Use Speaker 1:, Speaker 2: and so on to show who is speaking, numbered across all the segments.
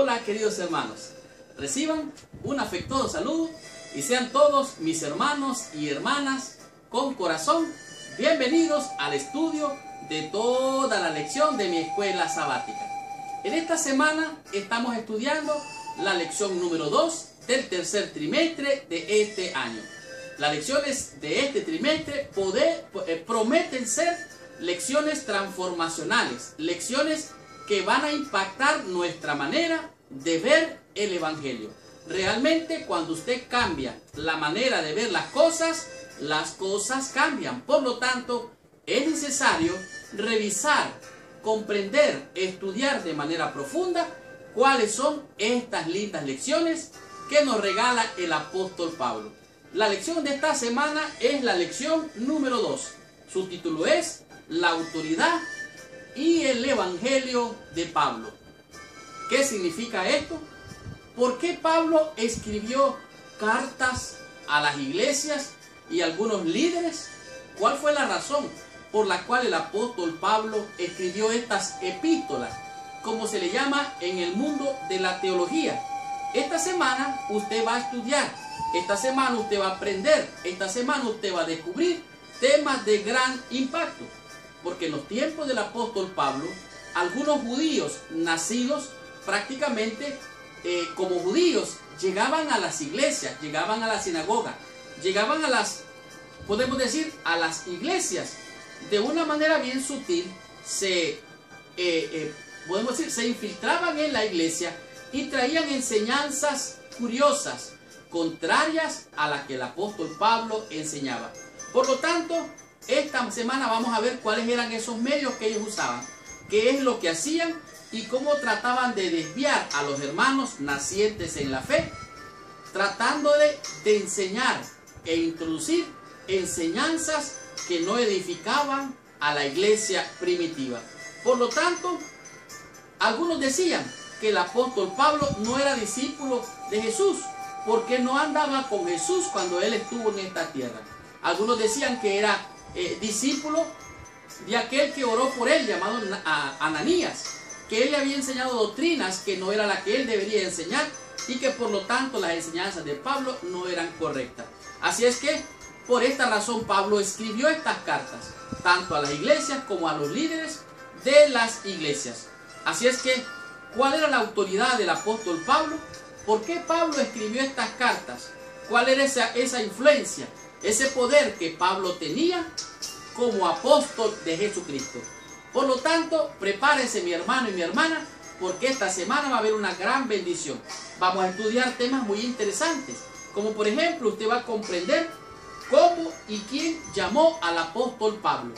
Speaker 1: Hola queridos hermanos, reciban un afectuoso saludo y sean todos mis hermanos y hermanas con corazón bienvenidos al estudio de toda la lección de mi escuela sabática. En esta semana estamos estudiando la lección número 2 del tercer trimestre de este año. Las lecciones de este trimestre prometen ser lecciones transformacionales, lecciones que van a impactar nuestra manera de ver el Evangelio. Realmente cuando usted cambia la manera de ver las cosas cambian. Por lo tanto, es necesario revisar, comprender, estudiar de manera profunda cuáles son estas lindas lecciones que nos regala el apóstol Pablo. La lección de esta semana es la lección número 2. Su título es La autoridad y el Evangelio de Pablo. ¿Qué significa esto? ¿Por qué Pablo escribió cartas a las iglesias y a algunos líderes? ¿Cuál fue la razón por la cual el apóstol Pablo escribió estas epístolas, como se le llama en el mundo de la teología? Esta semana usted va a estudiar, esta semana usted va a aprender, esta semana usted va a descubrir temas de gran impacto. Porque en los tiempos del apóstol Pablo, algunos judíos nacidos prácticamente como judíos llegaban a las iglesias, llegaban a la sinagoga, llegaban a las, podemos decir, a las iglesias. De una manera bien sutil, podemos decir, se infiltraban en la iglesia y traían enseñanzas curiosas, contrarias a las que el apóstol Pablo enseñaba. Por lo tanto, esta semana vamos a ver cuáles eran esos medios que ellos usaban, qué es lo que hacían y cómo trataban de desviar a los hermanos nacientes en la fe, tratando de enseñar e introducir enseñanzas que no edificaban a la iglesia primitiva. Por lo tanto, algunos decían que el apóstol Pablo no era discípulo de Jesús, porque no andaba con Jesús cuando él estuvo en esta tierra. Algunos decían que era discípulo de aquel que oró por él, llamado Ananías, que él le había enseñado doctrinas que no era la que él debería enseñar y que por lo tanto las enseñanzas de Pablo no eran correctas. Así es que por esta razón Pablo escribió estas cartas, tanto a las iglesias como a los líderes de las iglesias. Así es que, ¿cuál era la autoridad del apóstol Pablo? ¿Por qué Pablo escribió estas cartas? ¿Cuál era esa influencia, ese poder que Pablo tenía como apóstol de Jesucristo? Por lo tanto, prepárese mi hermano y mi hermana, porque esta semana va a haber una gran bendición. Vamos a estudiar temas muy interesantes, como por ejemplo, usted va a comprender cómo y quién llamó al apóstol Pablo,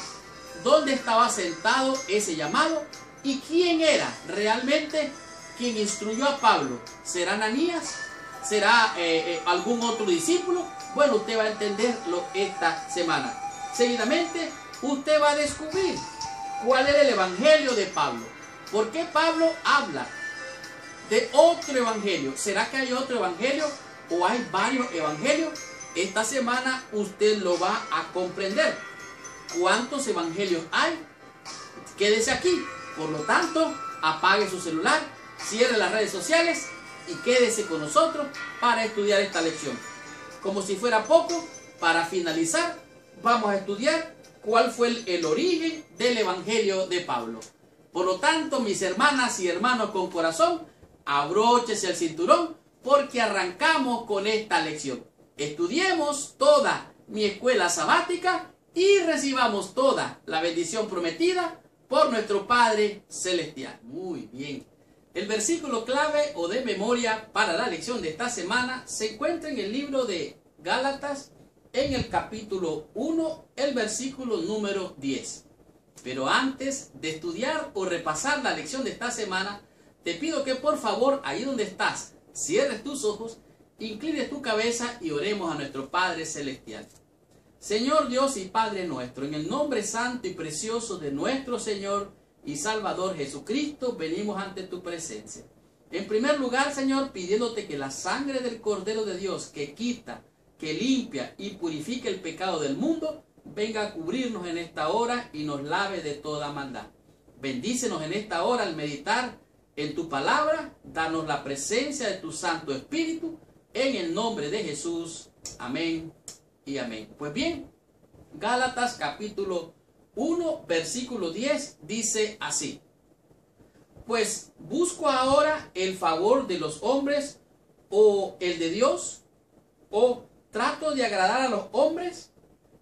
Speaker 1: dónde estaba sentado ese llamado y quién era realmente quien instruyó a Pablo. ¿Será Ananías? ¿Será algún otro discípulo? Bueno, usted va a entenderlo esta semana. Seguidamente, usted va a descubrir cuál era el evangelio de Pablo. ¿Por qué Pablo habla de otro evangelio? ¿Será que hay otro evangelio o hay varios evangelios? Esta semana usted lo va a comprender. ¿Cuántos evangelios hay? Quédese aquí. Por lo tanto, apague su celular, cierre las redes sociales y quédese con nosotros para estudiar esta lección. Como si fuera poco, para finalizar, vamos a estudiar cuál fue el origen del evangelio de Pablo. Por lo tanto, mis hermanas y hermanos con corazón, abróchese el cinturón porque arrancamos con esta lección. Estudiemos toda mi escuela sabática y recibamos toda la bendición prometida por nuestro Padre Celestial. Muy bien. El versículo clave o de memoria para la lección de esta semana se encuentra en el libro de Gálatas, en el capítulo 1, el versículo número 10. Pero antes de estudiar o repasar la lección de esta semana, te pido que por favor, ahí donde estás, cierres tus ojos, inclines tu cabeza y oremos a nuestro Padre Celestial. Señor Dios y Padre nuestro, en el nombre santo y precioso de nuestro Señor y Salvador Jesucristo, venimos ante tu presencia. En primer lugar, Señor, pidiéndote que la sangre del Cordero de Dios que quita, que limpia y purifica el pecado del mundo, venga a cubrirnos en esta hora y nos lave de toda maldad. Bendícenos en esta hora al meditar en tu palabra, danos la presencia de tu Santo Espíritu, en el nombre de Jesús. Amén y amén. Pues bien, Gálatas capítulo 1, versículo 10 dice así: pues busco ahora el favor de los hombres o el de Dios, o trato de agradar a los hombres,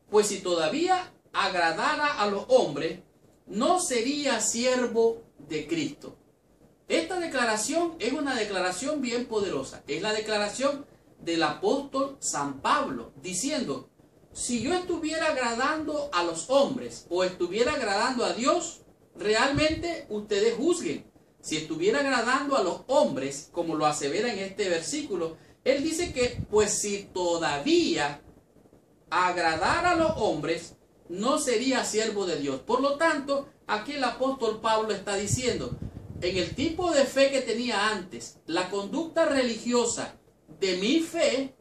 Speaker 1: pues si todavía agradara a los hombres, no sería siervo de Cristo. Esta declaración es una declaración bien poderosa. Es la declaración del apóstol San Pablo, diciendo: si yo estuviera agradando a los hombres o estuviera agradando a Dios, realmente ustedes juzguen. Si estuviera agradando a los hombres, como lo asevera en este versículo, él dice que pues si todavía agradara a los hombres, no sería siervo de Dios. Por lo tanto, aquí el apóstol Pablo está diciendo, en el tipo de fe que tenía antes, la conducta religiosa de mi fe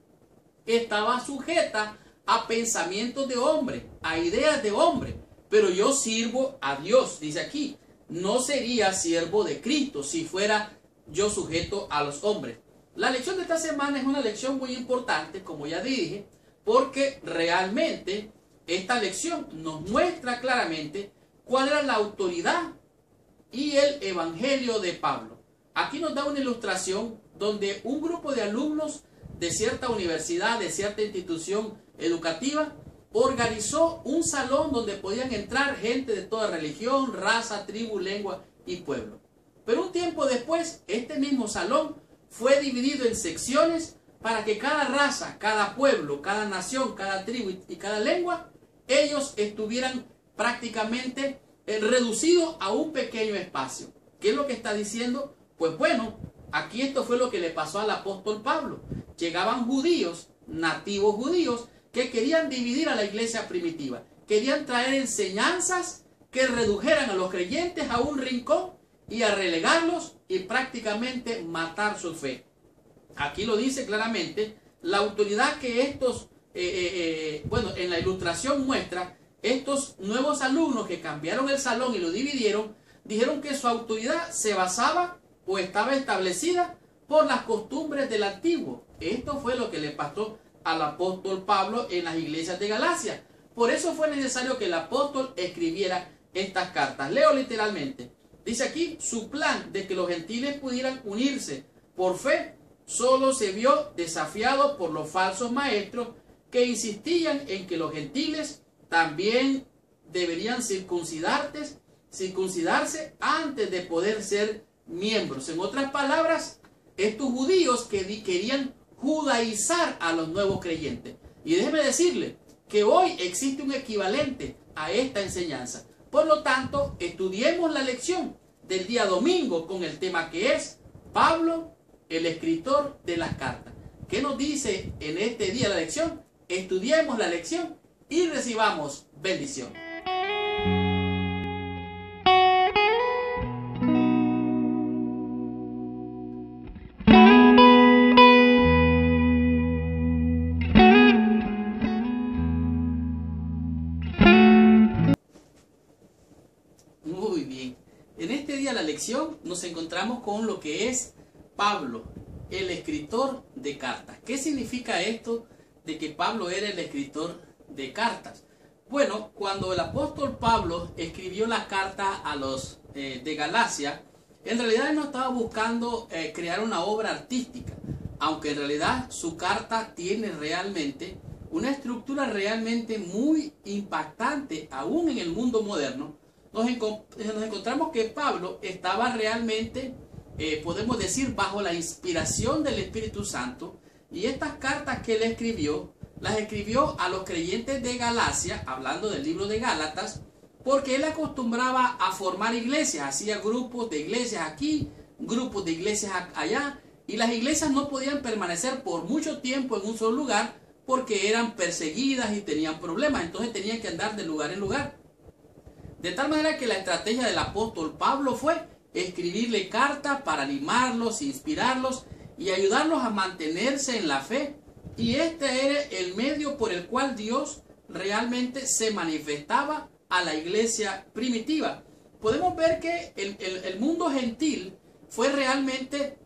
Speaker 1: estaba sujeta a pensamientos de hombre, a ideas de hombre, pero yo sirvo a Dios. Dice aquí, no sería siervo de Cristo si fuera yo sujeto a los hombres. La lección de esta semana es una lección muy importante, como ya dije, porque realmente esta lección nos muestra claramente cuál era la autoridad y el evangelio de Pablo. Aquí nos da una ilustración donde un grupo de alumnos de cierta universidad, de cierta institución educativa, organizó un salón donde podían entrar gente de toda religión, raza, tribu, lengua y pueblo. Pero un tiempo después, este mismo salón fue dividido en secciones para que cada raza, cada pueblo, cada nación, cada tribu y cada lengua, ellos estuvieran prácticamente reducidos a un pequeño espacio. ¿Qué es lo que está diciendo? Pues bueno, aquí esto fue lo que le pasó al apóstol Pablo. Llegaban judíos, nativos judíos, que querían dividir a la iglesia primitiva. Querían traer enseñanzas que redujeran a los creyentes a un rincón y a relegarlos y prácticamente matar su fe. Aquí lo dice claramente, la autoridad que estos, en la ilustración muestra, estos nuevos alumnos que cambiaron el salón y lo dividieron, dijeron que su autoridad se basaba o estaba establecida por las costumbres del antiguo. Esto fue lo que le pasó al apóstol Pablo en las iglesias de Galacia. Por eso fue necesario que el apóstol escribiera estas cartas. Leo literalmente. Dice aquí, su plan de que los gentiles pudieran unirse por fe solo se vio desafiado por los falsos maestros que insistían en que los gentiles también deberían circuncidarse antes de poder ser miembros. En otras palabras, estos judíos que querían judaizar a los nuevos creyentes. Y déjeme decirle que hoy existe un equivalente a esta enseñanza. Por lo tanto, estudiemos la lección del día domingo con el tema que es Pablo, el escritor de las cartas. ¿Qué nos dice en este día la lección? Estudiemos la lección y recibamos bendición. Muy bien. En este día la lección nos encontramos con lo que es Pablo, el escritor de cartas. ¿Qué significa esto de que Pablo era el escritor de cartas? Bueno, cuando el apóstol Pablo escribió la carta a los de Galacia, en realidad él no estaba buscando crear una obra artística, aunque en realidad su carta tiene realmente una estructura realmente muy impactante, aún en el mundo moderno. Nos encontramos que Pablo estaba realmente, podemos decir, bajo la inspiración del Espíritu Santo, y estas cartas que él escribió, las escribió a los creyentes de Galacia, hablando del libro de Gálatas, porque él acostumbraba a formar iglesias, hacía grupos de iglesias aquí, grupos de iglesias allá, y las iglesias no podían permanecer por mucho tiempo en un solo lugar porque eran perseguidas y tenían problemas, entonces tenían que andar de lugar en lugar. De tal manera que la estrategia del apóstol Pablo fue escribirle cartas para animarlos, inspirarlos y ayudarlos a mantenerse en la fe. Y este era el medio por el cual Dios realmente se manifestaba a la iglesia primitiva. Podemos ver que el mundo gentil fue realmente,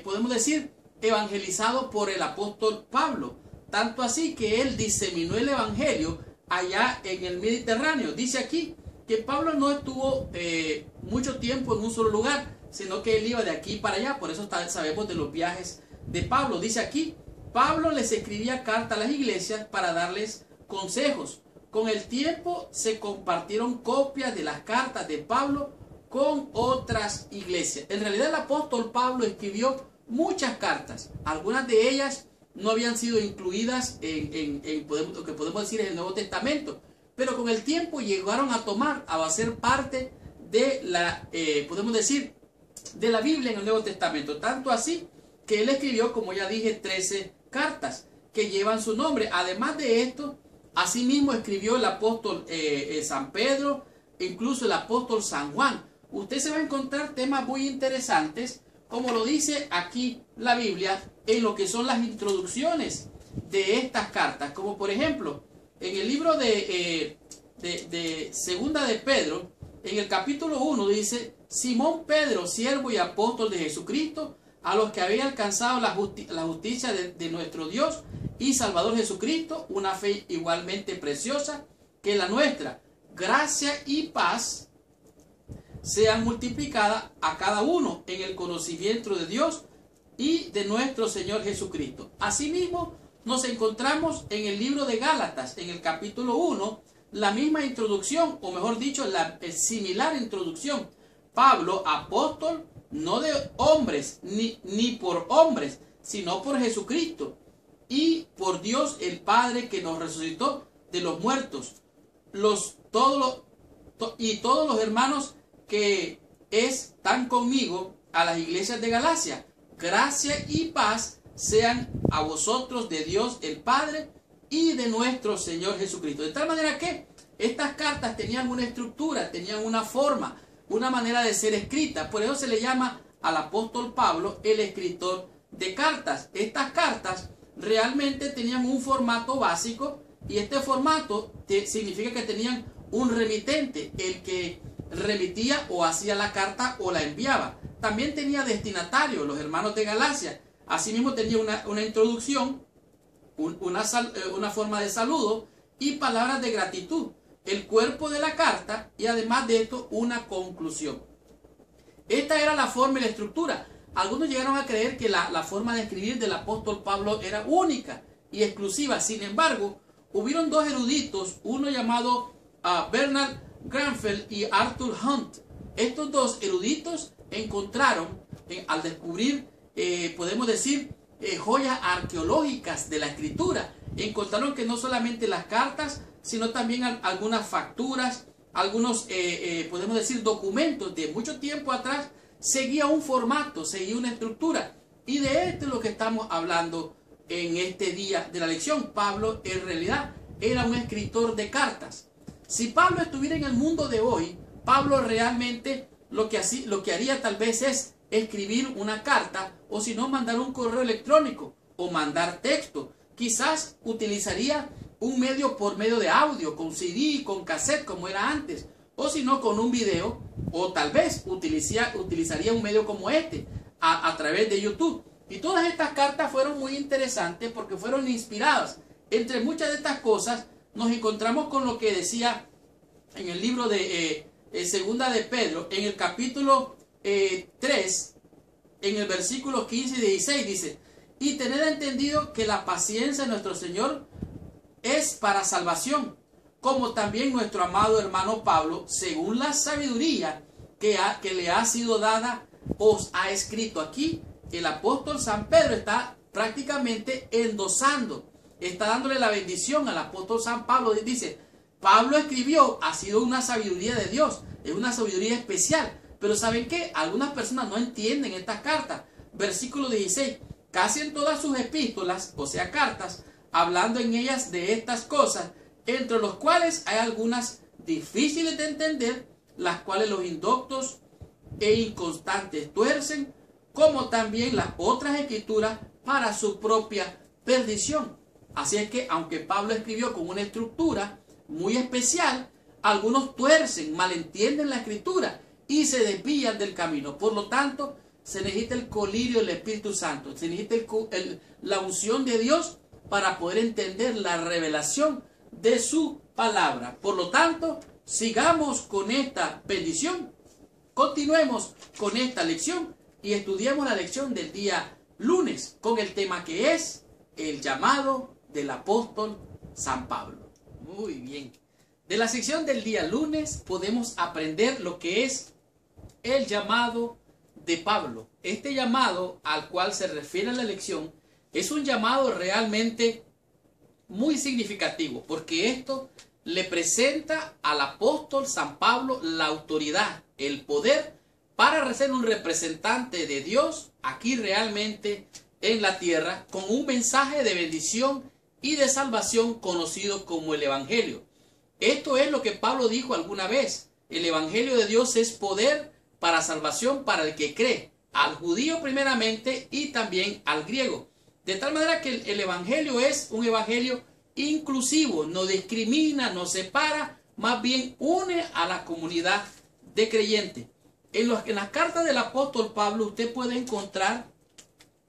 Speaker 1: podemos decir, evangelizado por el apóstol Pablo. Tanto así que él diseminó el evangelio allá en el Mediterráneo. Dice aquí que Pablo no estuvo mucho tiempo en un solo lugar, sino que él iba de aquí para allá. Por eso sabemos de los viajes de Pablo. Dice aquí, Pablo les escribía cartas a las iglesias para darles consejos. Con el tiempo se compartieron copias de las cartas de Pablo con otras iglesias. En realidad el apóstol Pablo escribió muchas cartas. Algunas de ellas no habían sido incluidas en lo que podemos decir en el Nuevo Testamento, pero con el tiempo llegaron a ser parte de la, podemos decir, de la Biblia en el Nuevo Testamento. Tanto así que él escribió, como ya dije, 13 cartas que llevan su nombre. Además de esto, asimismo escribió el apóstol San Pedro, incluso el apóstol San Juan. Usted se va a encontrar temas muy interesantes, como lo dice aquí la Biblia, en lo que son las introducciones de estas cartas. Como por ejemplo, en el libro de Segunda de Pedro, en el capítulo 1 dice: Simón Pedro, siervo y apóstol de Jesucristo, a los que había alcanzado la justicia de nuestro Dios y Salvador Jesucristo, una fe igualmente preciosa que la nuestra. Gracia y paz sean multiplicadas a cada uno en el conocimiento de Dios y de nuestro Señor Jesucristo. Asimismo, nos encontramos en el libro de Gálatas, en el capítulo 1, la misma introducción, o mejor dicho, la similar introducción. Pablo, apóstol, no de hombres, ni por hombres, sino por Jesucristo y por Dios el Padre, que nos resucitó de los muertos. Todos los hermanos que están conmigo a las iglesias de Galacia, gracia y paz sean a vosotros de Dios el Padre y de nuestro Señor Jesucristo. De tal manera que estas cartas tenían una estructura, tenían una forma, una manera de ser escrita. Por eso se le llama al apóstol Pablo el escritor de cartas. Estas cartas realmente tenían un formato básico, y este formato significa que tenían un remitente, el que remitía o hacía la carta o la enviaba. También tenía destinatario, los hermanos de Galacia. Asimismo tenía una introducción, una forma de saludo y palabras de gratitud, el cuerpo de la carta, y además de esto una conclusión. Esta era la forma y la estructura. Algunos llegaron a creer que la forma de escribir del apóstol Pablo era única y exclusiva. Sin embargo, hubieron dos eruditos, uno llamado Bernard Granfeld y Arthur Hunt. Estos dos eruditos encontraron, al descubrir, podemos decir, joyas arqueológicas de la escritura, encontraron que no solamente las cartas, sino también algunas facturas, algunos, podemos decir, documentos de mucho tiempo atrás, seguía un formato, seguía una estructura. Y de esto es lo que estamos hablando en este día de la lección. Pablo en realidad era un escritor de cartas. Si Pablo estuviera en el mundo de hoy, Pablo realmente lo que haría tal vez es escribir una carta, o si no, mandar un correo electrónico o mandar texto. Quizás utilizaría un medio por medio de audio, con CD, con cassette, como era antes, o si no, con un video, o tal vez utilizaría un medio como este, a través de YouTube. Y todas estas cartas fueron muy interesantes porque fueron inspiradas. Entre muchas de estas cosas nos encontramos con lo que decía en el libro de Segunda de Pedro, en el capítulo 3, en el versículo 15 y 16, dice: y tened entendido que la paciencia de nuestro Señor es para salvación, como también nuestro amado hermano Pablo, según la sabiduría que le ha sido dada, os ha escrito. Aquí el apóstol San Pedro está prácticamente endosando, está dándole la bendición al apóstol San Pablo. Dice: Pablo escribió, ha sido una sabiduría de Dios, es una sabiduría especial. Pero ¿saben qué? Algunas personas no entienden estas cartas. Versículo 16: casi en todas sus epístolas, o sea cartas, hablando en ellas de estas cosas, entre los cuales hay algunas difíciles de entender, las cuales los indoctos e inconstantes tuercen, como también las otras escrituras para su propia perdición. Así es que, aunque Pablo escribió con una estructura muy especial, algunos tuercen, malentienden la escritura y se desvían del camino. Por lo tanto, se necesita el colirio del Espíritu Santo, se necesita la unción de Dios para poder entender la revelación de su palabra. Por lo tanto, sigamos con esta bendición, continuemos con esta lección y estudiemos la lección del día lunes con el tema que es el llamado del apóstol San Pablo. Muy bien. De la sección del día lunes podemos aprender lo que es el llamado de Pablo. Este llamado al cual se refiere la lección es un llamado realmente muy significativo, porque esto le presenta al apóstol San Pablo la autoridad, el poder para ser un representante de Dios aquí realmente en la tierra, con un mensaje de bendición y de salvación conocido como el Evangelio. Esto es lo que Pablo dijo alguna vez: el Evangelio de Dios es poder para salvación para el que cree, al judío primeramente y también al griego. De tal manera que el Evangelio es un Evangelio inclusivo, no discrimina, no separa, más bien une a la comunidad de creyentes. En las cartas del apóstol Pablo usted puede encontrar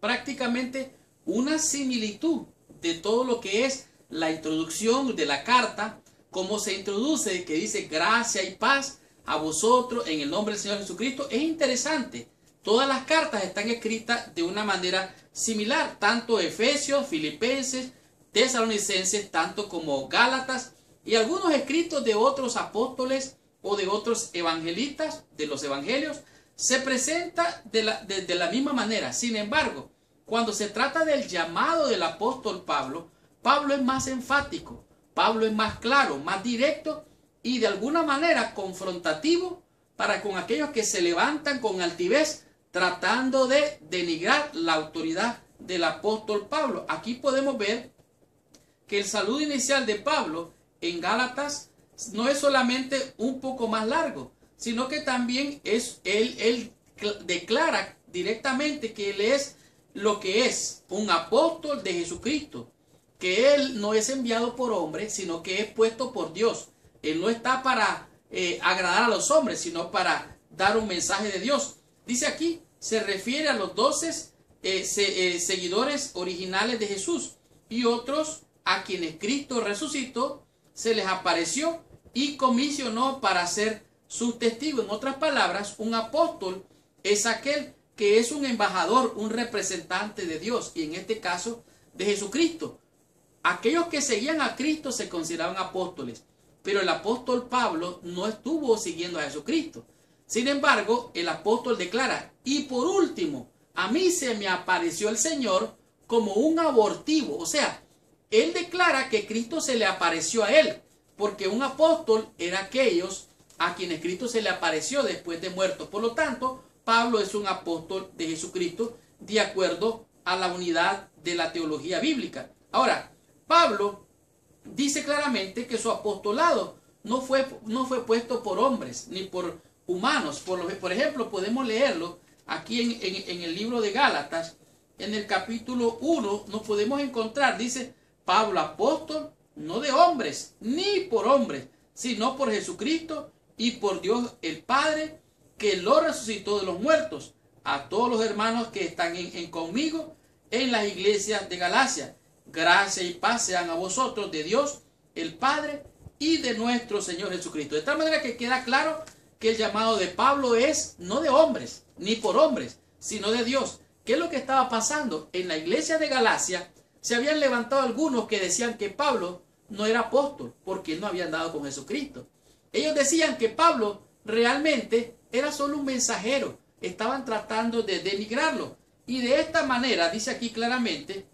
Speaker 1: prácticamente una similitud de todo lo que es la introducción de la carta, cómo se introduce, que dice gracia y paz a vosotros en el nombre del Señor Jesucristo. Es interesante. Todas las cartas están escritas de una manera similar, tanto Efesios, Filipenses, Tesalonicenses, tanto como Gálatas y algunos escritos de otros apóstoles o de otros evangelistas de los evangelios se presenta de la misma manera. Sin embargo, cuando se trata del llamado del apóstol Pablo, Pablo es más enfático, Pablo es más claro, más directo y de alguna manera confrontativo para con aquellos que se levantan con altivez tratando de denigrar la autoridad del apóstol Pablo. Aquí podemos ver que el saludo inicial de Pablo en Gálatas no es solamente un poco más largo, sino que también él declara directamente que él es lo que es un apóstol de Jesucristo, que él no es enviado por hombres, sino que es puesto por Dios. Él no está para agradar a los hombres, sino para dar un mensaje de Dios. Dice aquí, se refiere a los 12 seguidores originales de Jesús y otros a quienes Cristo resucitó, se les apareció y comisionó para ser sus testigos. En otras palabras, un apóstol es aquel que es un embajador, un representante de Dios, y en este caso de Jesucristo. Aquellos que seguían a Cristo se consideraban apóstoles, pero el apóstol Pablo no estuvo siguiendo a Jesucristo. Sin embargo, el apóstol declara, y por último, a mí se me apareció el Señor como un abortivo. O sea, él declara que Cristo se le apareció a él, porque un apóstol era aquellos a quienes Cristo se le apareció después de muerto. Por lo tanto, Pablo es un apóstol de Jesucristo de acuerdo a la unidad de la teología bíblica. Ahora, Pablo dice claramente que su apostolado no fue puesto por hombres ni por humanos. Por ejemplo, podemos leerlo aquí en el libro de Gálatas, en el capítulo 1, nos podemos encontrar, dice Pablo, apóstol, no de hombres, ni por hombres, sino por Jesucristo y por Dios el Padre, que lo resucitó de los muertos, a todos los hermanos que están conmigo en las iglesias de Galacia. Gracia y paz sean a vosotros de Dios el Padre y de nuestro Señor Jesucristo. De tal manera que queda claro que el llamado de Pablo es no de hombres, ni por hombres, sino de Dios. ¿Qué es lo que estaba pasando? En la iglesia de Galacia se habían levantado algunos que decían que Pablo no era apóstol porque él no había andado con Jesucristo. Ellos decían que Pablo realmente era solo un mensajero. Estaban tratando de denigrarlo. Y de esta manera, dice aquí claramente,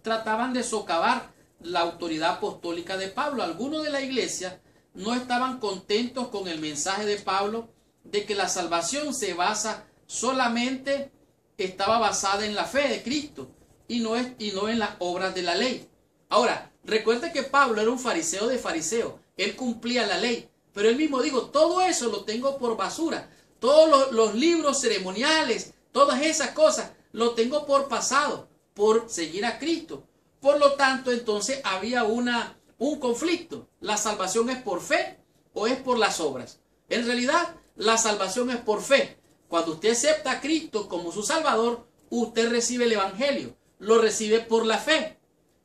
Speaker 1: trataban de socavar la autoridad apostólica de Pablo. Algunos de la iglesia no estaban contentos con el mensaje de Pablo de que la salvación se basa solamente, estaba basada en la fe de Cristo y no en las obras de la ley. Ahora, recuerde que Pablo era un fariseo de fariseos. Él cumplía la ley, pero él mismo dijo, todo eso lo tengo por basura. Todos los libros ceremoniales, todas esas cosas, lo tengo por pasado, por seguir a Cristo. Por lo tanto, entonces había un conflicto. ¿La salvación es por fe o es por las obras? En realidad, la salvación es por fe. Cuando usted acepta a Cristo como su Salvador, usted recibe el Evangelio, lo recibe por la fe.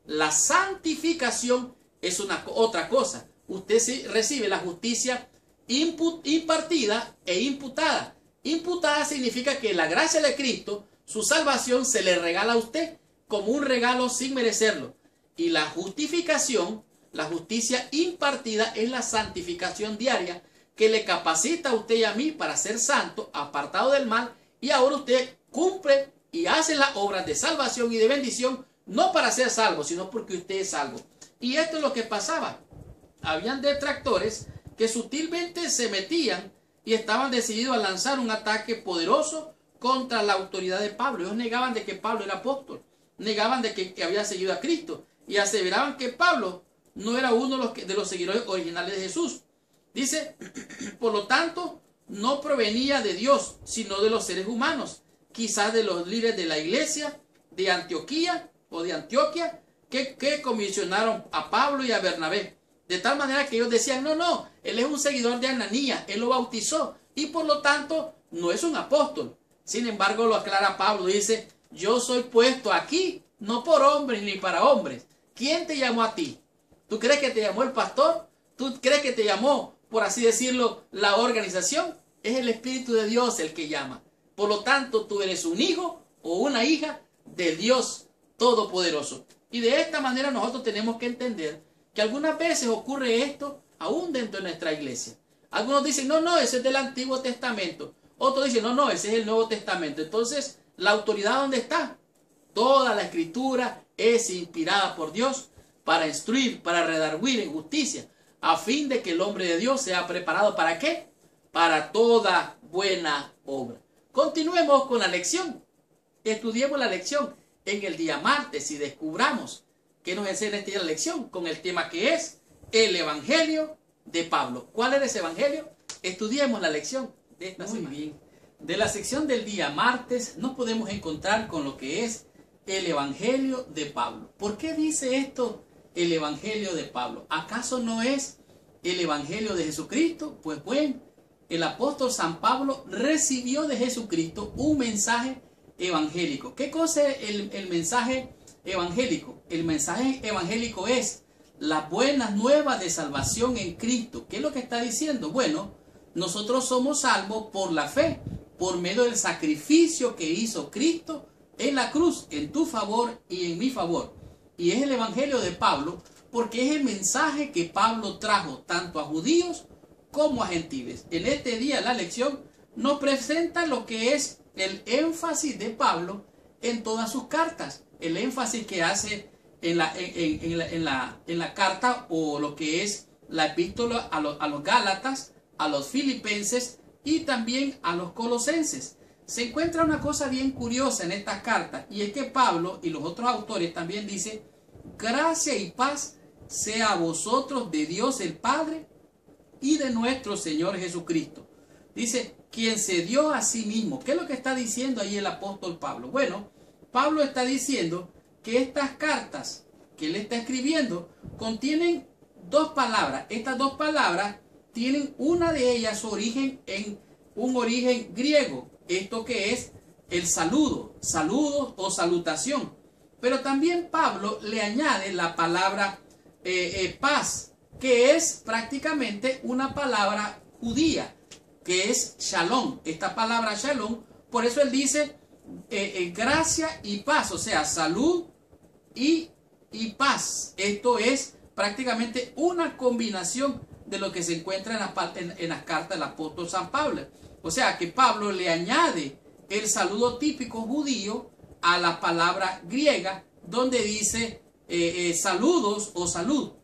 Speaker 1: La santificación es otra cosa. Usted recibe la justicia impartida e imputada. Imputada significa que la gracia de Cristo, su salvación, se le regala a usted como un regalo sin merecerlo. Y la justificación, la justicia impartida, es la santificación diaria que le capacita a usted y a mí para ser santo, apartado del mal, y ahora usted cumple y hace las obras de salvación y de bendición, no para ser salvo, sino porque usted es salvo. Y esto es lo que pasaba. Habían detractores que sutilmente se metían y estaban decididos a lanzar un ataque poderoso contra la autoridad de Pablo. Ellos negaban de que Pablo era apóstol, negaban de que había seguido a Cristo y aseveraban que Pablo no era uno de los seguidores originales de Jesús. Dice, por lo tanto, no provenía de Dios, sino de los seres humanos, quizás de los líderes de la iglesia de Antioquía o de Antioquia, que comisionaron a Pablo y a Bernabé. De tal manera que ellos decían, no, él es un seguidor de Ananías, él lo bautizó y por lo tanto no es un apóstol. Sin embargo, lo aclara Pablo, dice, yo soy puesto aquí, no por hombres ni para hombres. ¿Quién te llamó a ti? ¿Tú crees que te llamó el pastor? ¿Tú crees que te llamó, por así decirlo, la organización? Es el Espíritu de Dios el que llama. Por lo tanto, tú eres un hijo o una hija de Dios Todopoderoso. Y de esta manera nosotros tenemos que entender que algunas veces ocurre esto aún dentro de nuestra iglesia. Algunos dicen, no, ese es del Antiguo Testamento. Otros dicen, no, ese es el Nuevo Testamento. Entonces, ¿la autoridad dónde está? Toda la Escritura es inspirada por Dios para instruir, para redarguir en justicia, a fin de que el hombre de Dios sea preparado ¿para qué? Para toda buena obra. Continuemos con la lección. Estudiemos la lección en el día martes y descubramos qué nos enseña esta lección con el tema que es el Evangelio de Pablo. ¿Cuál es ese Evangelio? Estudiemos la lección de esta semana. Muy bien. De la sección del día martes nos podemos encontrar con lo que es el Evangelio de Pablo. ¿Por qué dice esto el Evangelio de Pablo? ¿Acaso no es el Evangelio de Jesucristo? Pues bueno, el apóstol San Pablo recibió de Jesucristo un mensaje evangélico. ¿Qué cosa es el mensaje evangélico? El mensaje evangélico es las buenas nuevas de salvación en Cristo. ¿Qué es lo que está diciendo? Bueno, nosotros somos salvos por la fe, por medio del sacrificio que hizo Cristo en la cruz, en tu favor y en mi favor. Y es el Evangelio de Pablo porque es el mensaje que Pablo trajo tanto a judíos como a gentiles. En este día la lección nos presenta lo que es el énfasis de Pablo en todas sus cartas. El énfasis que hace en la carta o lo que es la epístola a los Gálatas, a los Filipenses y también a los Colosenses. Se encuentra una cosa bien curiosa en estas cartas y es que Pablo y los otros autores también dicen gracia y paz sea a vosotros de Dios el Padre y de nuestro Señor Jesucristo. Dice, quien se dio a sí mismo. ¿Qué es lo que está diciendo ahí el apóstol Pablo? Bueno, Pablo está diciendo que estas cartas que él está escribiendo contienen dos palabras. Estas dos palabras tienen una de ellas su origen en un origen griego. Esto que es el saludo, saludos o salutación. Pero también Pablo le añade la palabra paz, que es prácticamente una palabra judía, que es shalom. Esta palabra shalom, por eso él dice gracia y paz, o sea, salud y paz. Esto es prácticamente una combinación de lo que se encuentra en las cartas del apóstol San Pablo. O sea que Pablo le añade el saludo típico judío a la palabra griega, donde dice saludos o salud.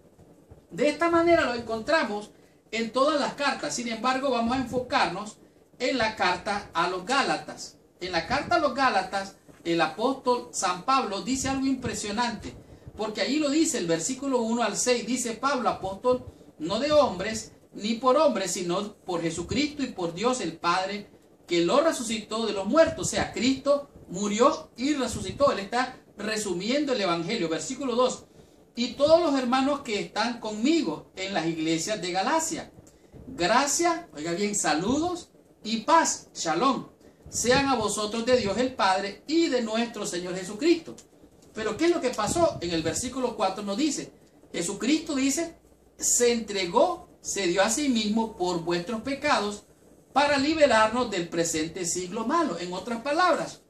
Speaker 1: De esta manera lo encontramos en todas las cartas. Sin embargo, vamos a enfocarnos en la carta a los Gálatas. En la carta a los Gálatas, el apóstol San Pablo dice algo impresionante, porque allí lo dice, el versículo 1 al 6, dice Pablo, apóstol, no de hombres, ni por hombres, sino por Jesucristo y por Dios el Padre, que lo resucitó de los muertos. O sea, Cristo murió y resucitó. Él está resumiendo el Evangelio. Versículo 2. Y todos los hermanos que están conmigo en las iglesias de Galacia. Gracia, oiga bien, saludos y paz, shalom, sean a vosotros de Dios el Padre y de nuestro Señor Jesucristo. Pero ¿qué es lo que pasó? En el versículo 4 nos dice, Jesucristo dice, se entregó, se dio a sí mismo por vuestros pecados para liberarnos del presente siglo malo. En otras palabras,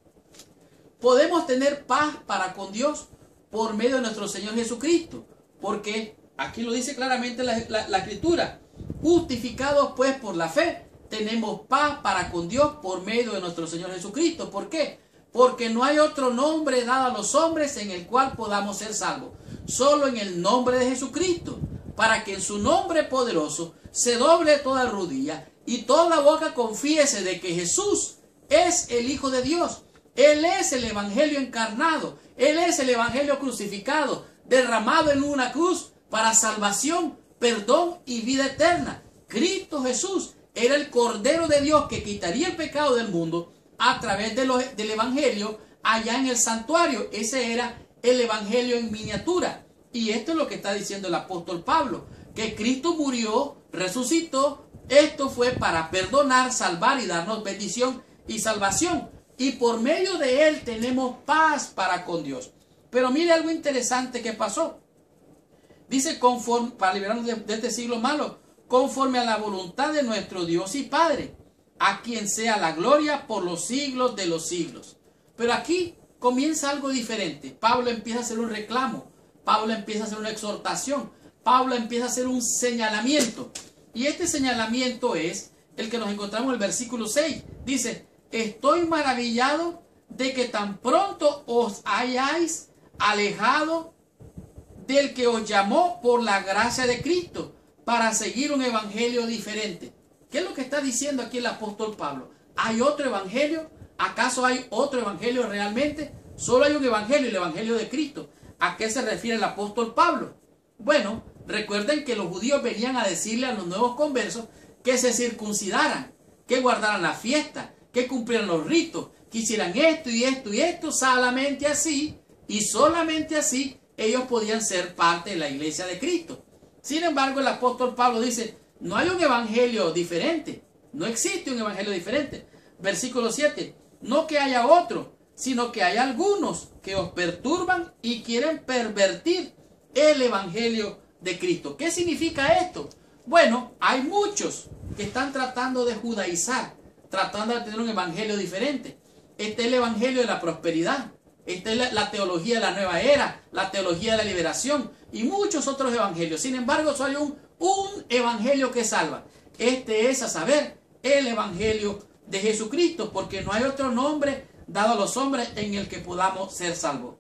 Speaker 1: podemos tener paz para con Dios por medio de nuestro Señor Jesucristo. Porque aquí lo dice claramente la Escritura. Justificados pues por la fe, tenemos paz para con Dios por medio de nuestro Señor Jesucristo. ¿Por qué? Porque no hay otro nombre dado a los hombres en el cual podamos ser salvos. Solo en el nombre de Jesucristo. Para que en su nombre poderoso se doble toda rodilla y toda boca confiese de que Jesús es el Hijo de Dios. Él es el Evangelio encarnado. Él es el Evangelio crucificado, derramado en una cruz para salvación, perdón y vida eterna. Cristo Jesús era el Cordero de Dios que quitaría el pecado del mundo a través del Evangelio allá en el santuario. Ese era el Evangelio en miniatura. Y esto es lo que está diciendo el apóstol Pablo, que Cristo murió, resucitó. Esto fue para perdonar, salvar y darnos bendición y salvación. Y por medio de él tenemos paz para con Dios. Pero mire algo interesante que pasó. Dice, conforme, para liberarnos de este siglo malo, conforme a la voluntad de nuestro Dios y Padre, a quien sea la gloria por los siglos de los siglos. Pero aquí comienza algo diferente. Pablo empieza a hacer un reclamo. Pablo empieza a hacer una exhortación. Pablo empieza a hacer un señalamiento. Y este señalamiento es el que nos encontramos en el versículo 6. Dice, estoy maravillado de que tan pronto os hayáis alejado del que os llamó por la gracia de Cristo para seguir un evangelio diferente. ¿Qué es lo que está diciendo aquí el apóstol Pablo? ¿Hay otro evangelio? ¿Acaso hay otro evangelio realmente? Solo hay un evangelio, el evangelio de Cristo. ¿A qué se refiere el apóstol Pablo? Bueno, recuerden que los judíos venían a decirle a los nuevos conversos que se circuncidaran, que guardaran la fiesta, que cumplieran los ritos, que hicieran esto y esto y esto. Solamente así, y solamente así, ellos podían ser parte de la iglesia de Cristo. Sin embargo, el apóstol Pablo dice, no hay un evangelio diferente, no existe un evangelio diferente. Versículo 7, no que haya otro, sino que hay algunos que os perturban y quieren pervertir el evangelio de Cristo. ¿Qué significa esto? Bueno, hay muchos que están tratando de judaizar, tratando de tener un evangelio diferente. Este es el evangelio de la prosperidad. Esta es la teología de la nueva era, la teología de la liberación y muchos otros evangelios. Sin embargo, solo hay un evangelio que salva. Este es, a saber, el evangelio de Jesucristo, porque no hay otro nombre dado a los hombres en el que podamos ser salvos.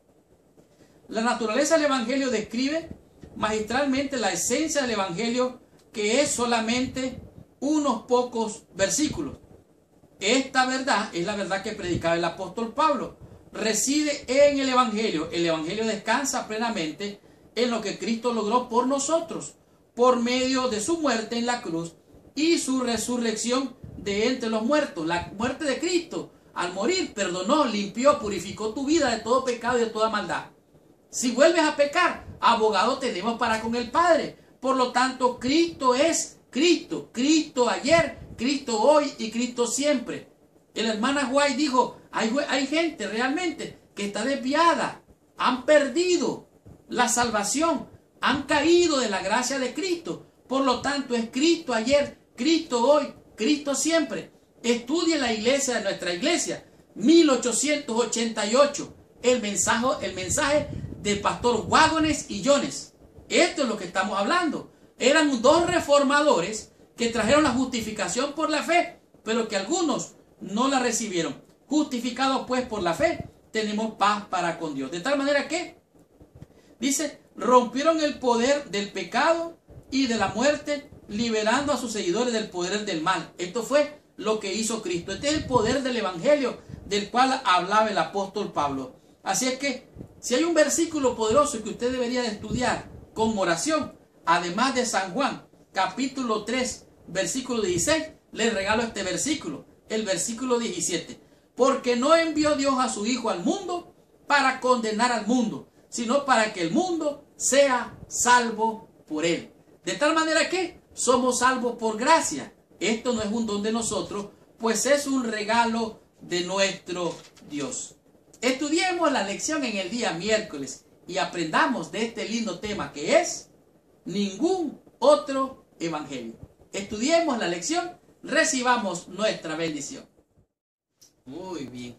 Speaker 1: La naturaleza del evangelio describe magistralmente la esencia del evangelio, que es solamente unos pocos versículos. Esta verdad es la verdad que predicaba el apóstol Pablo. Reside en el evangelio. El evangelio descansa plenamente en lo que Cristo logró por nosotros, por medio de su muerte en la cruz y su resurrección de entre los muertos. La muerte de Cristo, al morir, perdonó, limpió, purificó tu vida de todo pecado y de toda maldad. Si vuelves a pecar, abogado tenemos para con el Padre. Por lo tanto, Cristo es Cristo. Cristo ayer, Cristo hoy y Cristo siempre. El hermano White dijo, hay gente realmente que está desviada, han perdido la salvación, han caído de la gracia de Cristo. Por lo tanto, es Cristo ayer, Cristo hoy, Cristo siempre. Estudie la iglesia de nuestra iglesia, 1888, el mensaje del pastor Wagones y Jones. Esto es lo que estamos hablando. Eran dos reformadores que trajeron la justificación por la fe, pero que algunos no la recibieron. Justificados pues por la fe, tenemos paz para con Dios. De tal manera que, dice, rompieron el poder del pecado y de la muerte, liberando a sus seguidores del poder del mal. Esto fue lo que hizo Cristo. Este es el poder del evangelio del cual hablaba el apóstol Pablo. Así es que, si hay un versículo poderoso que usted debería de estudiar con oración, además de San Juan, capítulo 3, versículo 16, le regalo este versículo, el versículo 17. Porque no envió Dios a su Hijo al mundo para condenar al mundo, sino para que el mundo sea salvo por él. De tal manera que somos salvos por gracia. Esto no es un don de nosotros, pues es un regalo de nuestro Dios. Estudiemos la lección en el día miércoles y aprendamos de este lindo tema que es ningún otro evangelio. Estudiemos la lección, recibamos nuestra bendición. Muy bien.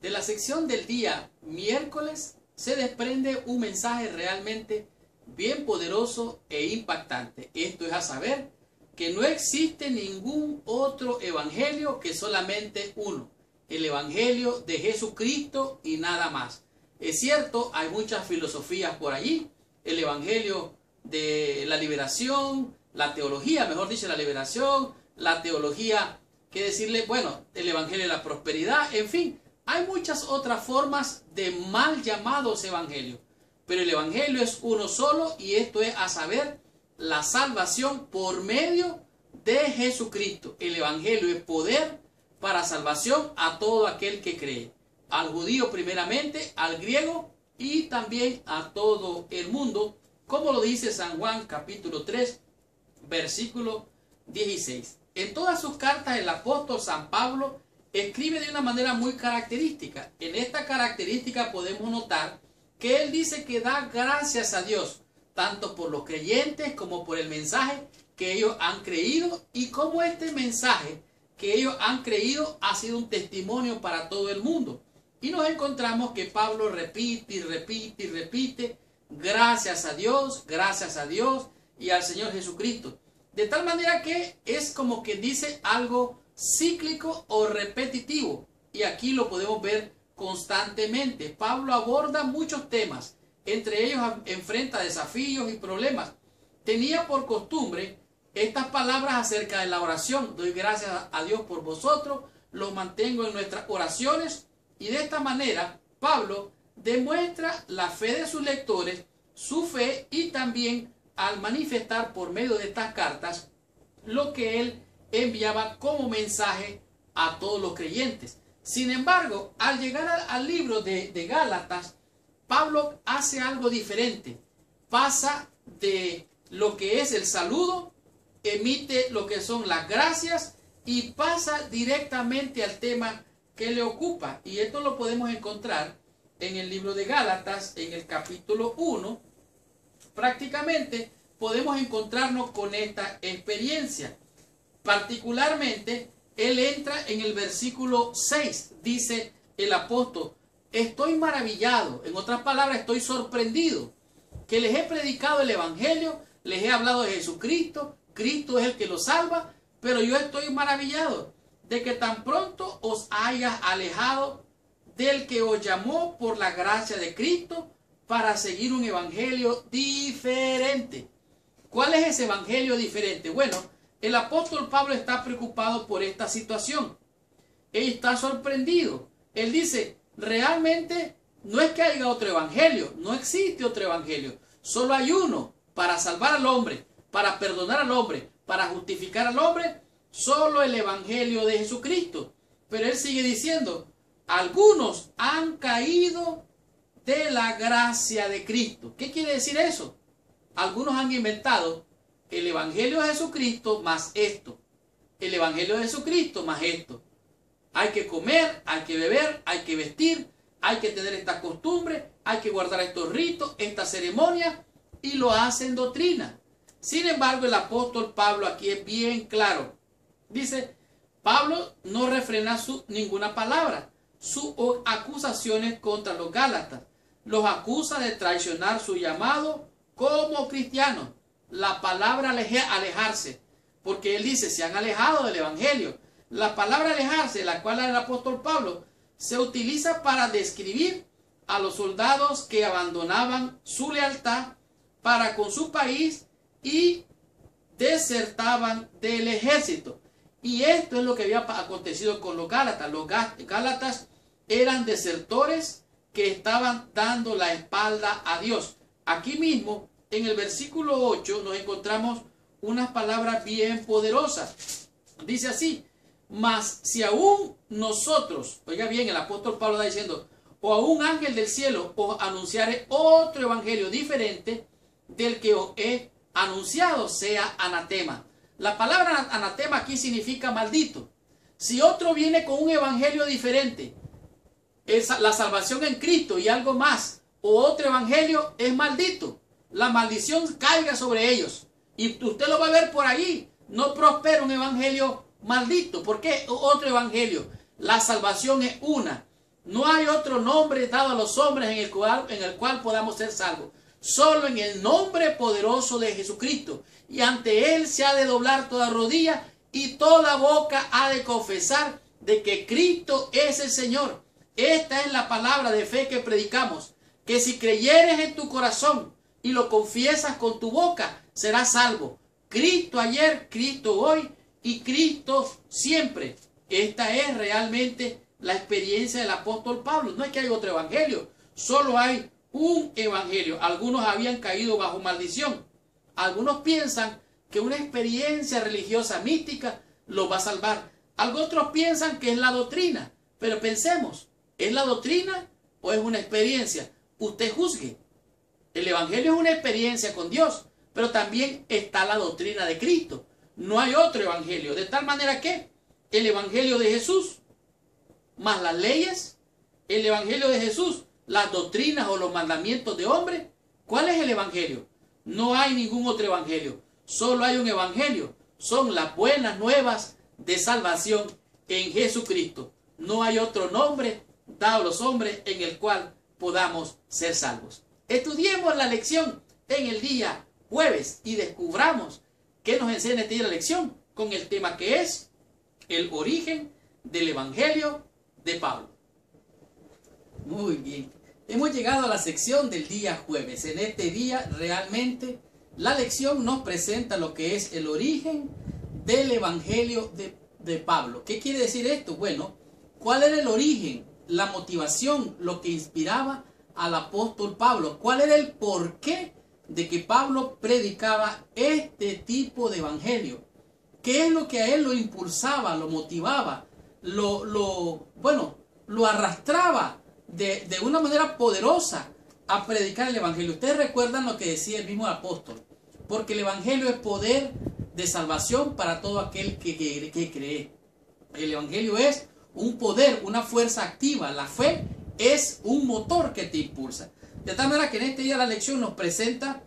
Speaker 1: De la sección del día miércoles se desprende un mensaje realmente bien poderoso e impactante. Esto es a saber que no existe ningún otro evangelio que solamente uno, el evangelio de Jesucristo y nada más. Es cierto, hay muchas filosofías por allí, el evangelio de la liberación, la teología, mejor dicho, la liberación, la teología, que decirle, bueno, el evangelio de la prosperidad, en fin, hay muchas otras formas de mal llamados evangelios, pero el evangelio es uno solo y esto es a saber, la salvación por medio de Jesucristo. El evangelio es poder para salvación a todo aquel que cree, al judío primeramente, al griego y también a todo el mundo, como lo dice San Juan capítulo 3, versículo 16. En todas sus cartas el apóstol San Pablo escribe de una manera muy característica. En esta característica podemos notar que él dice que da gracias a Dios, tanto por los creyentes como por el mensaje que ellos han creído y como este mensaje que ellos han creído ha sido un testimonio para todo el mundo. Y nos encontramos que Pablo repite y repite y repite, gracias a Dios y al Señor Jesucristo. De tal manera que es como que dice algo cíclico o repetitivo. Y aquí lo podemos ver constantemente. Pablo aborda muchos temas. Entre ellos enfrenta desafíos y problemas. Tenía por costumbre estas palabras acerca de la oración. Doy gracias a Dios por vosotros. Los mantengo en nuestras oraciones. Y de esta manera Pablo demuestra la fe de sus lectores, su fe y también al manifestar por medio de estas cartas lo que él enviaba como mensaje a todos los creyentes. Sin embargo, al llegar al libro de Gálatas, Pablo hace algo diferente. Pasa de lo que es el saludo, emite lo que son las gracias y pasa directamente al tema que le ocupa. Y esto lo podemos encontrar en el libro de Gálatas, en el capítulo 1. Prácticamente podemos encontrarnos con esta experiencia. Particularmente, él entra en el versículo 6. Dice el apóstol, estoy maravillado, en otras palabras, estoy sorprendido, que les he predicado el evangelio, les he hablado de Jesucristo, Cristo es el que los salva, pero yo estoy maravillado de que tan pronto os hayas alejado del que os llamó por la gracia de Cristo para seguir un evangelio diferente. ¿Cuál es ese evangelio diferente? Bueno, el apóstol Pablo está preocupado por esta situación. Él está sorprendido. Él dice, realmente no es que haya otro evangelio, no existe otro evangelio. Solo hay uno para salvar al hombre, para perdonar al hombre, para justificar al hombre, solo el evangelio de Jesucristo. Pero él sigue diciendo, algunos han caído de la gracia de Cristo. ¿Qué quiere decir eso? Algunos han inventado el evangelio de Jesucristo más esto, el evangelio de Jesucristo más esto. Hay que comer, hay que beber, hay que vestir, hay que tener esta costumbre, hay que guardar estos ritos, esta ceremonia, y lo hacen doctrina. Sin embargo, el apóstol Pablo aquí es bien claro. Dice, Pablo no refrena ninguna palabra, sus acusaciones contra los Gálatas. Los acusa de traicionar su llamado como cristianos. La palabra alejarse, porque él dice, se han alejado del evangelio. La palabra alejarse, la cual el apóstol Pablo se utiliza para describir a los soldados que abandonaban su lealtad para con su país y desertaban del ejército. Y esto es lo que había acontecido con los Gálatas. Los Gálatas eran desertores que estaban dando la espalda a Dios. Aquí mismo, en el versículo 8, nos encontramos unas palabras bien poderosas. Dice así, mas si aún nosotros, oiga bien, el apóstol Pablo está diciendo, o a un ángel del cielo os anunciare otro evangelio diferente del que os he anunciado, sea anatema. La palabra anatema aquí significa maldito. Si otro viene con un evangelio diferente, la salvación en Cristo y algo más, o otro evangelio, es maldito. La maldición caiga sobre ellos. Y usted lo va a ver por ahí. No prospera un evangelio maldito. ¿Por qué otro evangelio? La salvación es una. No hay otro nombre dado a los hombres en el cual podamos ser salvos. Solo en el nombre poderoso de Jesucristo. Y ante Él se ha de doblar toda rodilla y toda boca ha de confesar de que Cristo es el Señor. Esta es la palabra de fe que predicamos. Que si creyeres en tu corazón y lo confiesas con tu boca, serás salvo. Cristo ayer, Cristo hoy y Cristo siempre. Esta es realmente la experiencia del apóstol Pablo. No es que hay otro evangelio, solo hay un evangelio. Algunos habían caído bajo maldición. Algunos piensan que una experiencia religiosa mística los va a salvar. Otros piensan que es la doctrina. Pero pensemos, ¿es la doctrina o es una experiencia? Usted juzgue. El evangelio es una experiencia con Dios, pero también está la doctrina de Cristo. No hay otro evangelio. De tal manera que el evangelio de Jesús más las leyes, el evangelio de Jesús, las doctrinas o los mandamientos de hombre. ¿Cuál es el evangelio? No hay ningún otro evangelio. Solo hay un evangelio. Son las buenas nuevas de salvación en Jesucristo. No hay otro nombre dado a los hombres en el cual podamos ser salvos. Estudiemos la lección en el día jueves y descubramos qué nos enseña esta lección con el tema que es el origen del evangelio de Pablo. Muy bien. Hemos llegado a la sección del día jueves. En este día realmente la lección nos presenta lo que es el origen del evangelio de Pablo. ¿Qué quiere decir esto? Bueno, ¿cuál era el origen, la motivación, lo que inspiraba al apóstol Pablo? ¿Cuál era el porqué de que Pablo predicaba este tipo de evangelio? ¿Qué es lo que a él lo impulsaba, lo motivaba, lo arrastraba de una manera poderosa a predicar el evangelio? Ustedes recuerdan lo que decía el mismo apóstol, porque el evangelio es poder de salvación para todo aquel que cree. El evangelio es un poder, una fuerza activa. La fe es un motor que te impulsa. De tal manera que en este día la lección nos presenta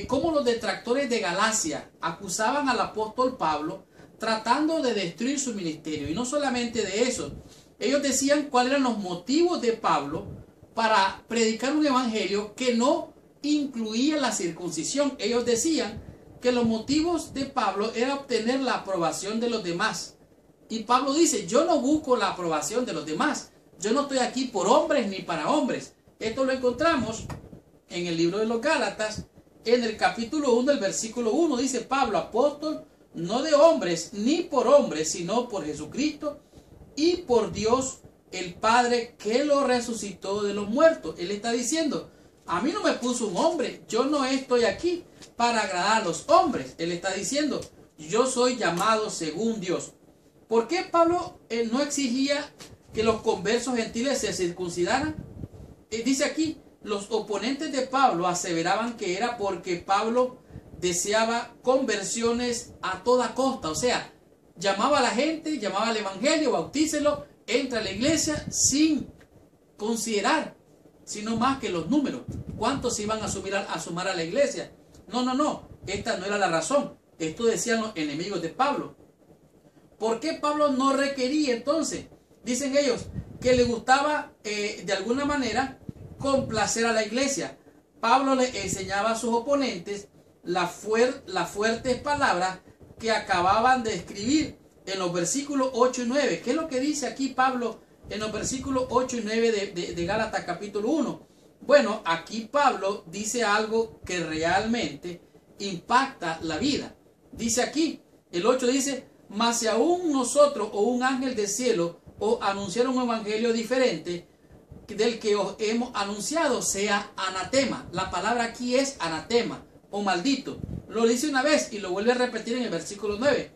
Speaker 1: cómo los detractores de Galacia acusaban al apóstol Pablo tratando de destruir su ministerio. Y no solamente de eso, ellos decían cuáles eran los motivos de Pablo para predicar un evangelio que no incluía la circuncisión. Ellos decían que los motivos de Pablo era obtener la aprobación de los demás. Y Pablo dice, yo no busco la aprobación de los demás. Yo no estoy aquí por hombres ni para hombres. Esto lo encontramos en el libro de los Gálatas, en el capítulo 1, el versículo 1. Dice Pablo, apóstol, no de hombres ni por hombres, sino por Jesucristo y por Dios el Padre que lo resucitó de los muertos. Él está diciendo, a mí no me puso un hombre, yo no estoy aquí para agradar a los hombres. Él está diciendo, yo soy llamado según Dios. ¿Por qué Pablo no exigía que los conversos gentiles se circuncidaran? Dice aquí, los oponentes de Pablo aseveraban que era porque Pablo deseaba conversiones a toda costa. O sea, llamaba a la gente, llamaba al evangelio, bautícelo, entra a la iglesia sin considerar, sino más que los números. ¿Cuántos iban a sumar a la iglesia? No. Esta no era la razón. Esto decían los enemigos de Pablo. ¿Por qué Pablo no requería entonces? Dicen ellos que le gustaba de alguna manera complacer a la iglesia. Pablo le enseñaba a sus oponentes las fuertes palabras que acababan de escribir en los versículos 8 y 9. ¿Qué es lo que dice aquí Pablo en los versículos 8 y 9 de Gálatas capítulo 1? Bueno, aquí Pablo dice algo que realmente impacta la vida. Dice aquí, el 8 dice, mas si aún nosotros o un ángel del cielo os anunciara un evangelio diferente del que os hemos anunciado, sea anatema. La palabra aquí es anatema o maldito. Lo dice una vez y lo vuelve a repetir en el versículo 9.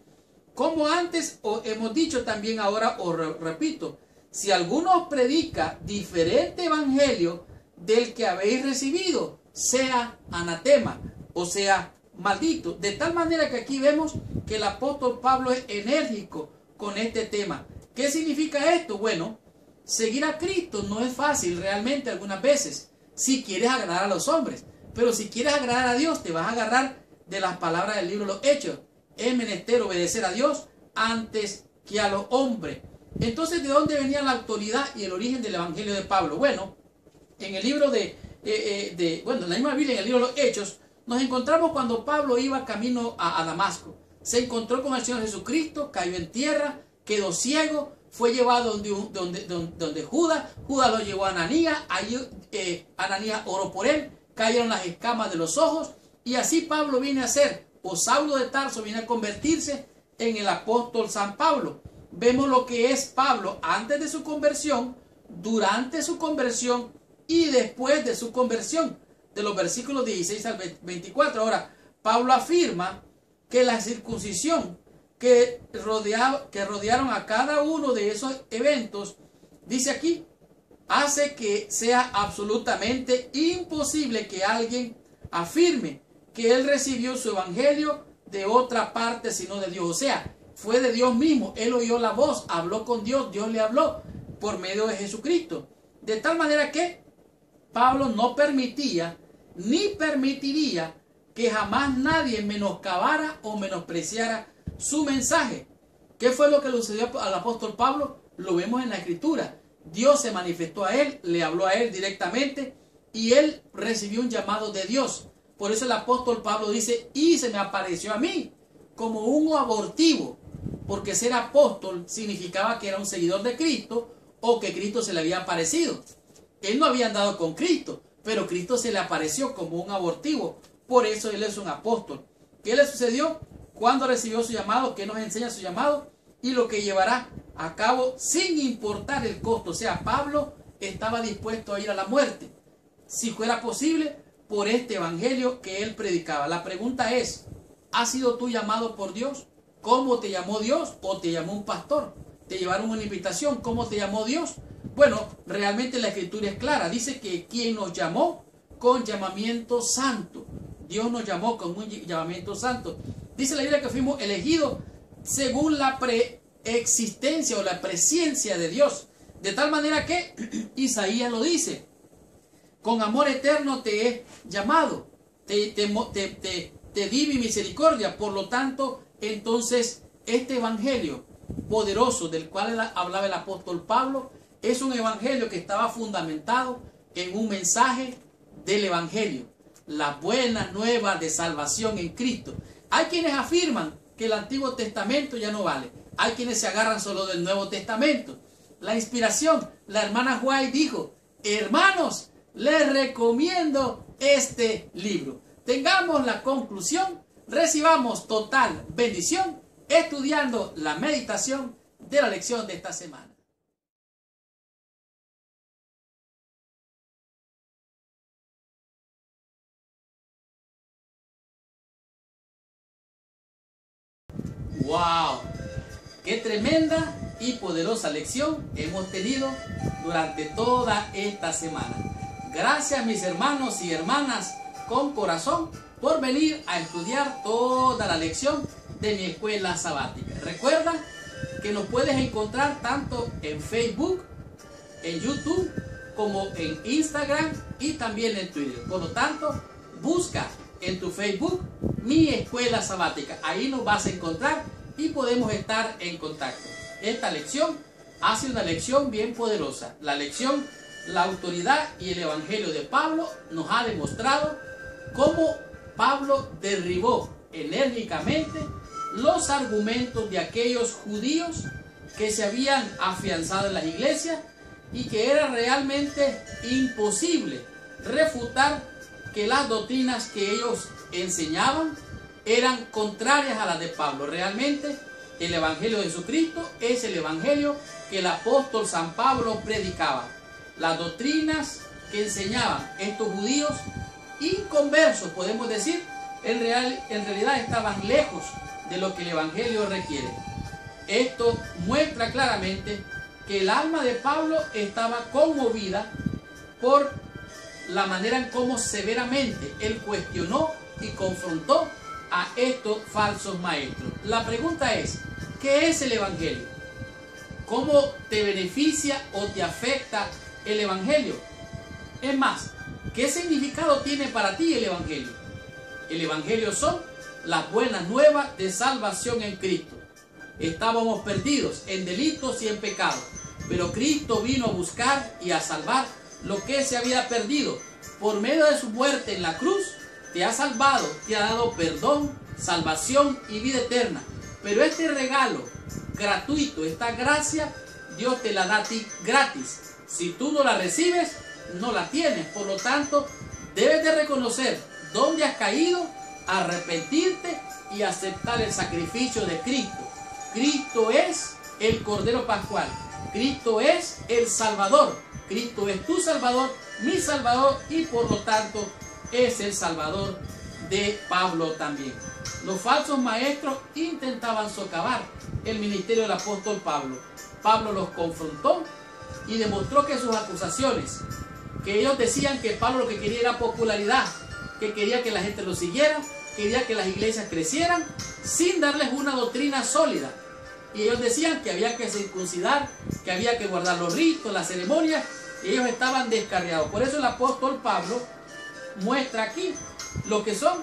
Speaker 1: Como antes os hemos dicho, también ahora os repito, si alguno os predica diferente evangelio del que habéis recibido, sea anatema, o sea maldito. De tal manera que aquí vemos que el apóstol Pablo es enérgico con este tema. ¿Qué significa esto? Bueno, seguir a Cristo no es fácil realmente algunas veces, si quieres agradar a los hombres. Pero si quieres agradar a Dios, te vas a agarrar de las palabras del libro de los Hechos. Es menester obedecer a Dios antes que a los hombres. Entonces, ¿de dónde venía la autoridad y el origen del evangelio de Pablo? Bueno, en el libro en la misma Biblia, en el libro de los Hechos, nos encontramos cuando Pablo iba camino a Damasco. Se encontró con el Señor Jesucristo, cayó en tierra, quedó ciego, fue llevado donde Judas lo llevó a Ananías, allí Ananías oró por él, cayeron las escamas de los ojos, y así Pablo viene a ser, o Saulo de Tarso viene a convertirse en el apóstol San Pablo. Vemos lo que es Pablo antes de su conversión, durante su conversión y después de su conversión, de los versículos 16 al 24. Ahora, Pablo afirma que la circuncisión que rodearon a cada uno de esos eventos, dice aquí, hace que sea absolutamente imposible que alguien afirme que él recibió su evangelio de otra parte sino de Dios. O sea, fue de Dios mismo. Él oyó la voz, habló con Dios, Dios le habló por medio de Jesucristo. De tal manera que Pablo no permitía ni permitiría que jamás nadie menoscabara o menospreciara su mensaje. ¿Qué fue lo que le sucedió al apóstol Pablo? Lo vemos en la Escritura. Dios se manifestó a él, le habló a él directamente y él recibió un llamado de Dios. Por eso el apóstol Pablo dice, y se me apareció a mí como un abortivo, porque ser apóstol significaba que era un seguidor de Cristo o que Cristo se le había aparecido. Él no había andado con Cristo, pero Cristo se le apareció como un abortivo. Por eso él es un apóstol. ¿Qué le sucedió cuando recibió su llamado? ¿Qué nos enseña su llamado? Y lo que llevará a cabo sin importar el costo. O sea, Pablo estaba dispuesto a ir a la muerte, si fuera posible, por este evangelio que él predicaba. La pregunta es, ¿has sido tú llamado por Dios? ¿Cómo te llamó Dios? ¿O te llamó un pastor? ¿Te llevaron una invitación? ¿Cómo te llamó Dios? Bueno, realmente la Escritura es clara. Dice que quien nos llamó con llamamiento santo. Dios nos llamó con un llamamiento santo. Dice la Biblia que fuimos elegidos según la preexistencia o la presciencia de Dios. De tal manera que Isaías lo dice. Con amor eterno te he llamado. Te di mi misericordia. Por lo tanto, entonces, este evangelio poderoso del cual hablaba el apóstol Pablo es un evangelio que estaba fundamentado en un mensaje del evangelio, la buena nueva de salvación en Cristo. Hay quienes afirman que el Antiguo Testamento ya no vale. Hay quienes se agarran solo del Nuevo Testamento. La inspiración, la hermana White dijo, hermanos, les recomiendo este libro. Tengamos la conclusión, recibamos total bendición estudiando la meditación de la lección de esta semana. ¡Wow! ¡Qué tremenda y poderosa lección hemos tenido durante toda esta semana! Gracias, mis hermanos y hermanas con corazón, por venir a estudiar toda la lección de mi escuela sabática. Recuerda que nos puedes encontrar tanto en Facebook, en YouTube, como en Instagram y también en Twitter. Por lo tanto, busca en tu Facebook mi escuela sabática. Ahí nos vas a encontrar y podemos estar en contacto. Esta lección ha sido una lección bien poderosa. La lección, la autoridad y el evangelio de Pablo nos ha demostrado cómo Pablo derribó enérgicamente los argumentos de aquellos judíos que se habían afianzado en las iglesias y que era realmente imposible refutar que las doctrinas que ellos enseñaban eran contrarias a las de Pablo. Realmente el evangelio de Jesucristo es el evangelio que el apóstol San Pablo predicaba. Las doctrinas que enseñaban estos judíos inconversos, podemos decir, en realidad estaban lejos de lo que el evangelio requiere. Esto muestra claramente que el alma de Pablo estaba conmovida por la manera en cómo severamente él cuestionó y confrontó a estos falsos maestros. La pregunta es, ¿Qué es el Evangelio? ¿Cómo te beneficia o te afecta el Evangelio? Es más, ¿qué significado tiene para ti el Evangelio? El Evangelio son las buenas nuevas de salvación en Cristo. Estábamos perdidos en delitos y en pecados, pero Cristo vino a buscar y a salvar lo que se había perdido. Por medio de su muerte en la cruz, te ha salvado, te ha dado perdón, salvación y vida eterna. Pero este regalo gratuito, esta gracia, Dios te la da a ti gratis. Si tú no la recibes, no la tienes. Por lo tanto, debes de reconocer dónde has caído, arrepentirte y aceptar el sacrificio de Cristo. Cristo es el Cordero Pascual. Cristo es el Salvador. Cristo es tu Salvador, mi Salvador, y por lo tanto es el Salvador de Pablo también. Los falsos maestros intentaban socavar el ministerio del apóstol Pablo. Pablo los confrontó y demostró que sus acusaciones, que ellos decían que Pablo lo que quería era popularidad, que quería que la gente lo siguiera, quería que las iglesias crecieran, sin darles una doctrina sólida. Y ellos decían que había que circuncidar, que había que guardar los ritos, las ceremonias, y ellos estaban descarriados. Por eso el apóstol Pablo muestra aquí lo que son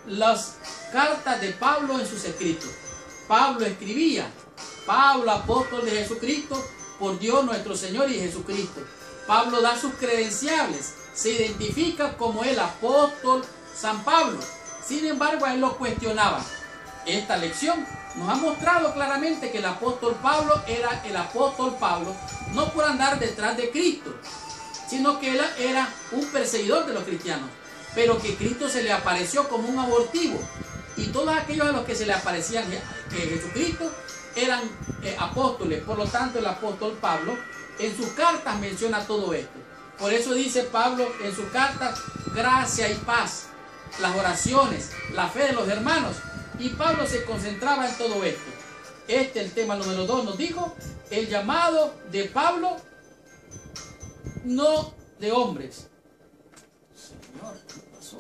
Speaker 1: las cartas de Pablo en sus escritos. Pablo escribía: Pablo, apóstol de Jesucristo, por Dios nuestro Señor y Jesucristo. Pablo da sus credenciales, se identifica como el apóstol San Pablo. Sin embargo, a él lo cuestionaban. Esta lección nos ha mostrado claramente que el apóstol Pablo era el apóstol Pablo, no por andar detrás de Cristo, sino que él era un perseguidor de los cristianos, pero que Cristo se le apareció como un abortivo, y todos aquellos a los que se le aparecían Jesucristo eran apóstoles. Por lo tanto, el apóstol Pablo en sus cartas menciona todo esto. Por eso dice Pablo en sus cartas: gracia y paz, las oraciones, la fe de los hermanos. Y Pablo se concentraba en todo esto. El tema número 2 nos dijo: el llamado de Pablo, no de hombres. Señor, ¿qué pasó?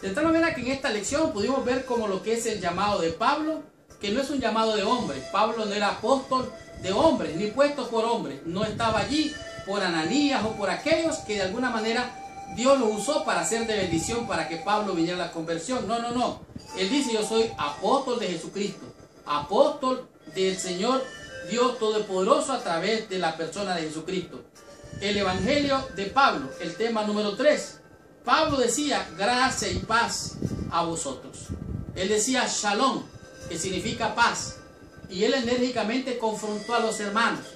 Speaker 1: De tal manera que en esta lección pudimos ver como lo que es el llamado de Pablo, que no es un llamado de hombres. Pablo no era apóstol de hombres, ni puesto por hombres. No estaba allí por Ananías o por aquellos que de alguna manera Dios lo usó para hacer de bendición para que Pablo viniera a la conversión. No, no, no. Él dice: yo soy apóstol de Jesucristo, apóstol del Señor Dios Todopoderoso a través de la persona de Jesucristo. El Evangelio de Pablo, el tema número 3. Pablo decía: gracia y paz a vosotros. Él decía shalom, que significa paz. Y él enérgicamente confrontó a los hermanos,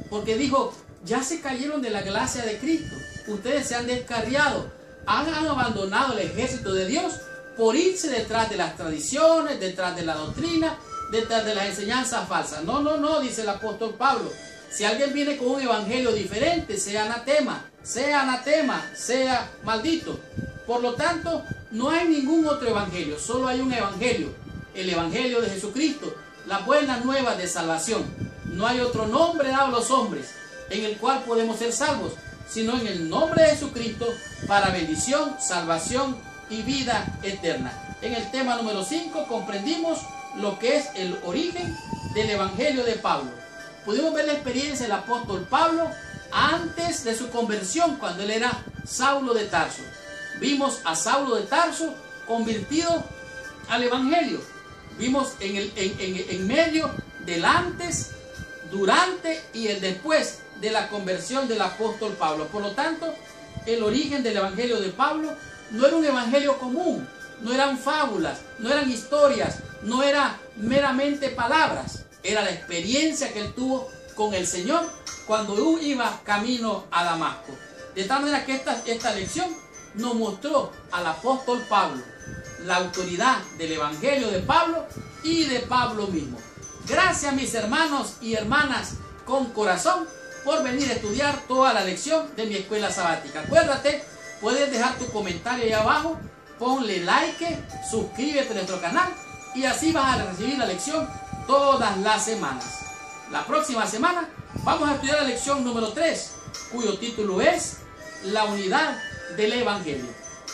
Speaker 1: porque dijo: ya se cayeron de la gracia de Cristo. Ustedes se han descarriado, han abandonado el ejército de Dios por irse detrás de las tradiciones, detrás de la doctrina, detrás de las enseñanzas falsas. No, no, no, dice el apóstol Pablo. Si alguien viene con un evangelio diferente, sea anatema, sea maldito. Por lo tanto, no hay ningún otro evangelio, solo hay un evangelio, el evangelio de Jesucristo, las buenas nuevas de salvación. No hay otro nombre dado a los hombres en el cual podemos ser salvos, sino en el nombre de Jesucristo, para bendición, salvación y vida eterna. En el tema número 5 comprendimos lo que es el origen del evangelio de Pablo. Pudimos ver la experiencia del apóstol Pablo antes de su conversión, cuando él era Saulo de Tarso. Vimos a Saulo de Tarso convertido al evangelio. Vimos en medio del antes, durante y el después de la conversión del apóstol Pablo. Por lo tanto, el origen del evangelio de Pablo no era un evangelio común, no eran fábulas, no eran historias, no era meramente palabras. Era la experiencia que él tuvo con el Señor cuando iba camino a Damasco. De tal manera que esta lección nos mostró al apóstol Pablo la autoridad del evangelio de Pablo y de Pablo mismo. Gracias, mis hermanos y hermanas con corazón, por venir a estudiar toda la lección de mi escuela sabática. Acuérdate, puedes dejar tu comentario ahí abajo, ponle like, suscríbete a nuestro canal y así vas a recibir la lección todas las semanas. La próxima semana vamos a estudiar la lección número 3, cuyo título es La unidad del Evangelio.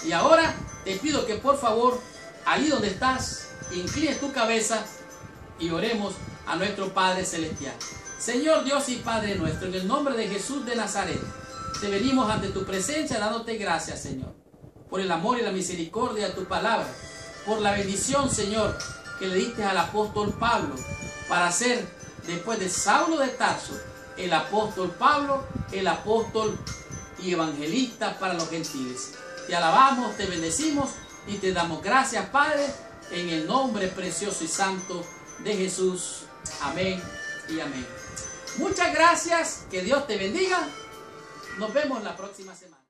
Speaker 1: Y ahora te pido que por favor, ahí donde estás, inclines tu cabeza y oremos a nuestro Padre Celestial. Señor Dios y Padre nuestro, en el nombre de Jesús de Nazaret, te venimos ante tu presencia dándote gracias, Señor, por el amor y la misericordia de tu palabra, por la bendición, Señor, que le diste al apóstol Pablo para ser, después de Saulo de Tarso, el apóstol Pablo, el apóstol y evangelista para los gentiles. Te alabamos, te bendecimos y te damos gracias, Padre, en el nombre precioso y santo de Jesús. Amén y amén. Muchas gracias, que Dios te bendiga. Nos vemos la próxima semana.